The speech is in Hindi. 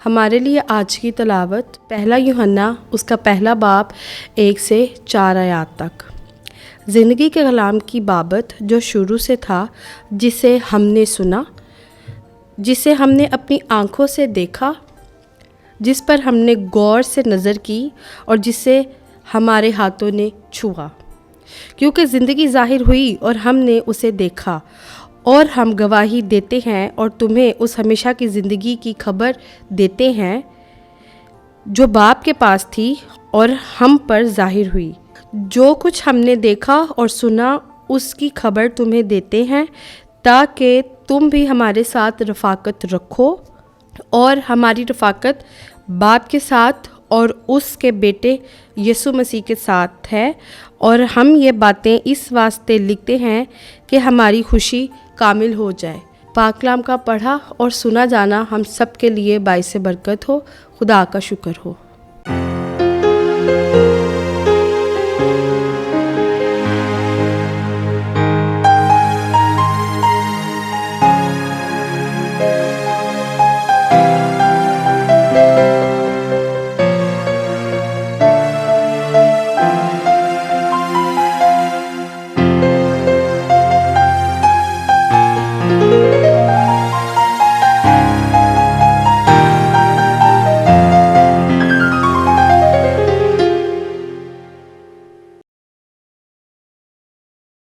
हमारे लिए आज की तलावत पहला यूहन्ना उसका पहला बाब 1 से 4 आयात तक। ज़िंदगी के कलाम की बाबत जो शुरू से था, जिसे हमने सुना, जिसे हमने अपनी आँखों से देखा, जिस पर हमने गौर से नज़र की और जिसे हमारे हाथों ने छुआ। क्योंकि ज़िंदगी ज़ाहिर हुई और हमने उसे देखा और हम गवाही देते हैं और तुम्हें उस हमेशा की ज़िंदगी की खबर देते हैं जो बाप के पास थी और हम पर ज़ाहिर हुई। जो कुछ हमने देखा और सुना उसकी खबर तुम्हें देते हैं, ताकि तुम भी हमारे साथ रफ़ाकत रखो। और हमारी रफ़ाकत बाप के साथ और उसके बेटे यीशु मसीह के साथ है। और हम ये बातें इस वास्ते लिखते हैं कि हमारी खुशी कामिल हो जाए। पाक कलाम का पढ़ा और सुना जाना हम सब के लिए बाइस बरकत हो। खुदा का शुक्र हो।